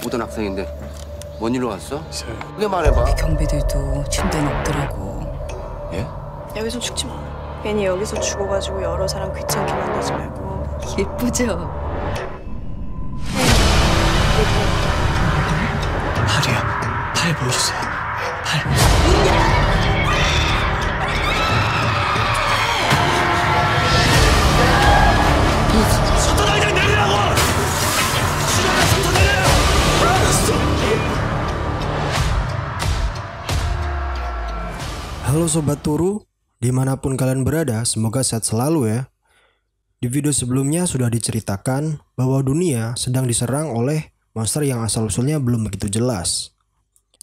오던 학생인데 뭔 일로 왔어? 그게 말해봐. 경비들도 침대는 없더라고. 예? 여기서 죽지 마. 괜히 여기서 죽어가지고 여러 사람 귀찮게 만들지 말고. 예쁘죠? 팔이야. 팔 보여주세요. 팔. 손도 당장 내리라고! 싫어요, 손도 내려요! Halo Sobat Turu, dimanapun kalian berada, semoga sehat selalu ya. Di video sebelumnya sudah diceritakan bahwa dunia sedang diserang oleh monster yang asal-usulnya belum begitu jelas.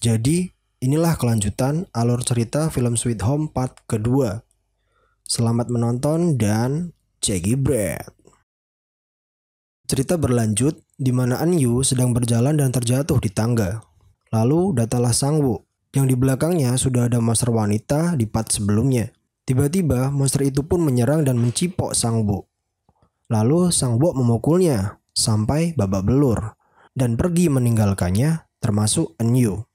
Jadi, inilah kelanjutan alur cerita film Sweet Home part kedua. Selamat menonton dan Jegibret. Cerita berlanjut di mana Anyu sedang berjalan dan terjatuh di tangga. Lalu datanglah Sangwoo, yang di belakangnya sudah ada monster wanita di part sebelumnya. Tiba-tiba monster itu pun menyerang dan mencipok Sangwoo. Lalu Sangwoo memukulnya sampai babak belur dan pergi meninggalkannya, termasuk Anyu.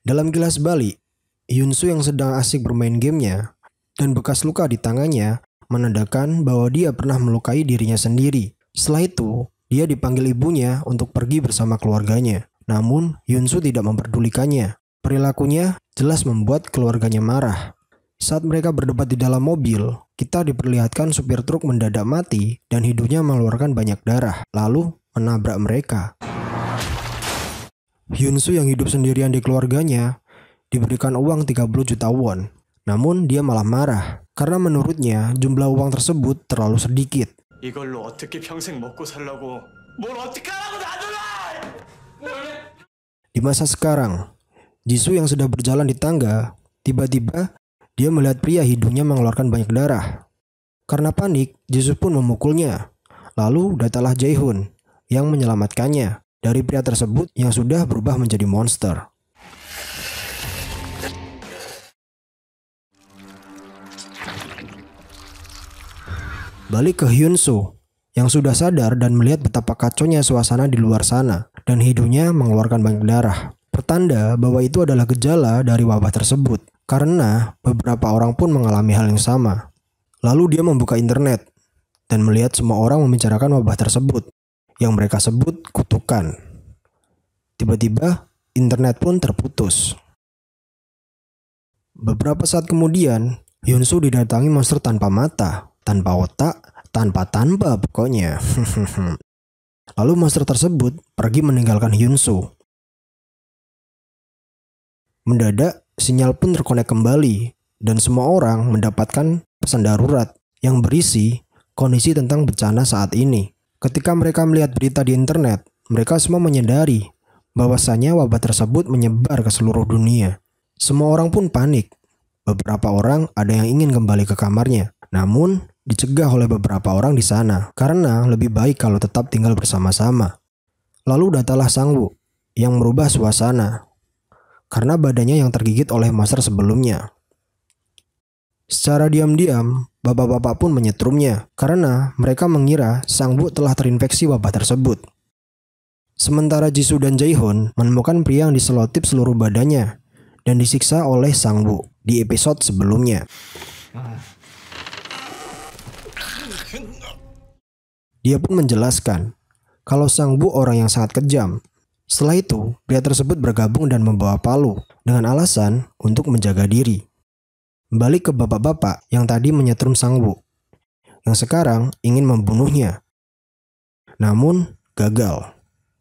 Dalam kilas balik, Hyunsu yang sedang asik bermain gamenya dan bekas luka di tangannya menandakan bahwa dia pernah melukai dirinya sendiri. Setelah itu, dia dipanggil ibunya untuk pergi bersama keluarganya. Namun, Hyunsu tidak memperdulikannya. Perilakunya jelas membuat keluarganya marah. Saat mereka berdebat di dalam mobil, kita diperlihatkan supir truk mendadak mati dan hidungnya mengeluarkan banyak darah, lalu menabrak mereka. Hyunsu yang hidup sendirian di keluarganya diberikan uang 30 juta won. Namun dia malah marah karena menurutnya jumlah uang tersebut terlalu sedikit. 이걸로 어떻게 평생 먹고 살라고? 뭘 어떻게 하라고 놔둬라! Di masa sekarang, Jisoo yang sedang berjalan di tangga, tiba-tiba dia melihat pria hidungnya mengeluarkan banyak darah. Karena panik, Jisoo pun memukulnya. Lalu datanglah Jaehoon yang menyelamatkannya dari pria tersebut yang sudah berubah menjadi monster. Balik ke Hyunsu yang sudah sadar dan melihat betapa kacaunya suasana di luar sana dan hidungnya mengeluarkan banyak darah. Pertanda bahwa itu adalah gejala dari wabah tersebut karena beberapa orang pun mengalami hal yang sama. Lalu dia membuka internet dan melihat semua orang membicarakan wabah tersebut yang mereka sebut kutukan. Tiba-tiba internet pun terputus. Beberapa saat kemudian, Hyunsu didatangi monster tanpa mata, tanpa otak, tanpa pokoknya. Lalu monster tersebut pergi meninggalkan Hyunsu. Mendadak, sinyal pun terkonek kembali dan semua orang mendapatkan pesan darurat yang berisi kondisi tentang bencana saat ini. Ketika mereka melihat berita di internet, mereka semua menyadari bahwasanya wabah tersebut menyebar ke seluruh dunia. Semua orang pun panik. Beberapa orang ada yang ingin kembali ke kamarnya, namun dicegah oleh beberapa orang di sana karena lebih baik kalau tetap tinggal bersama-sama. Lalu datanglah Sangwoo yang merubah suasana karena badannya yang tergigit oleh monster sebelumnya. Secara diam-diam, bapak-bapak pun menyetrumnya karena mereka mengira Sangwoo telah terinfeksi wabah tersebut. Sementara Jisoo dan Jaehoon menemukan pria yang diselotip seluruh badannya dan disiksa oleh Sangwoo di episode sebelumnya. Dia pun menjelaskan kalau Sangwoo orang yang sangat kejam. Setelah itu, pria tersebut bergabung dan membawa palu dengan alasan untuk menjaga diri. Balik ke bapak-bapak yang tadi menyetrum Sangwoo, yang sekarang ingin membunuhnya. Namun, gagal.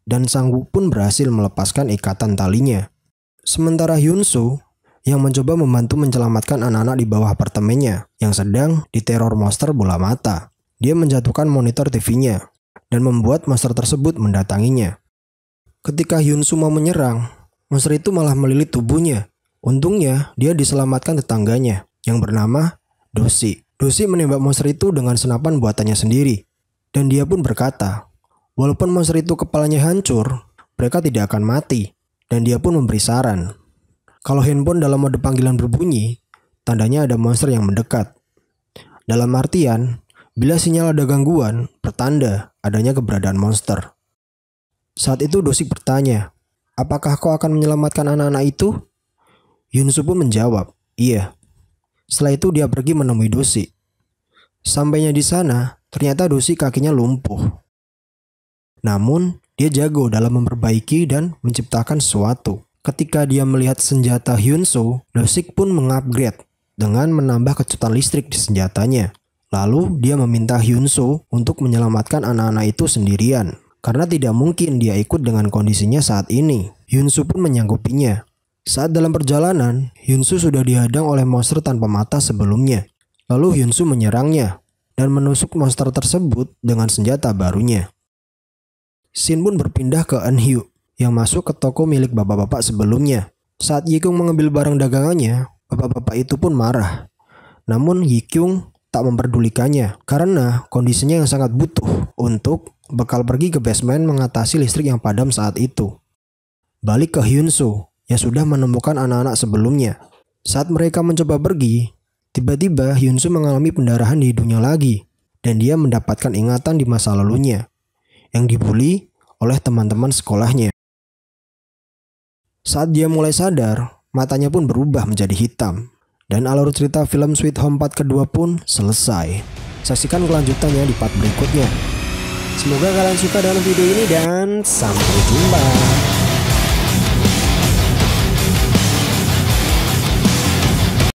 Dan Sangwoo pun berhasil melepaskan ikatan talinya. Sementara Hyunsu yang mencoba membantu menyelamatkan anak-anak di bawah apartemennya yang sedang diteror monster bola mata. Dia menjatuhkan monitor TV-nya dan membuat monster tersebut mendatanginya. Ketika Hyunsu mau menyerang, monster itu malah melilit tubuhnya. Untungnya dia diselamatkan tetangganya yang bernama Doshi. Doshi menembak monster itu dengan senapan buatannya sendiri. Dan dia pun berkata, walaupun monster itu kepalanya hancur, mereka tidak akan mati. Dan dia pun memberi saran. Kalau handphone dalam mode panggilan berbunyi, tandanya ada monster yang mendekat. Dalam artian, bila sinyal ada gangguan, pertanda adanya keberadaan monster. Saat itu Do-sik bertanya, apakah kau akan menyelamatkan anak-anak itu? Hyun-soo pun menjawab, iya. Setelah itu dia pergi menemui Do-sik. Sampainya di sana, ternyata Do-sik kakinya lumpuh. Namun, dia jago dalam memperbaiki dan menciptakan sesuatu. Ketika dia melihat senjata Hyun-soo, Do-sik pun mengupgrade dengan menambah kecepatan listrik di senjatanya. Lalu dia meminta Hyun-soo untuk menyelamatkan anak-anak itu sendirian. Karena tidak mungkin dia ikut dengan kondisinya saat ini. Hyun-soo pun menyanggupinya. Saat dalam perjalanan, Hyun-soo sudah dihadang oleh monster tanpa mata sebelumnya. Lalu Hyun-soo menyerangnya dan menusuk monster tersebut dengan senjata barunya. Scene pun berpindah ke Eun-hyo yang masuk ke toko milik bapak-bapak sebelumnya. Saat Yi-kyung mengambil barang dagangannya, bapak-bapak itu pun marah. Namun Yi-kyung tak memperdulikannya karena kondisinya yang sangat butuh untuk bekal pergi ke basement mengatasi listrik yang padam saat itu. Balik ke Hyun-soo yang sudah menemukan anak-anak sebelumnya. Saat mereka mencoba pergi, tiba-tiba Hyun-soo mengalami pendarahan di hidungnya lagi dan dia mendapatkan ingatan di masa lalunya yang dibully oleh teman-teman sekolahnya. Saat dia mulai sadar, matanya pun berubah menjadi hitam. Dan alur cerita film Sweet Home Part kedua pun selesai. Saksikan kelanjutannya di part berikutnya. Semoga kalian suka dengan video ini dan sampai jumpa.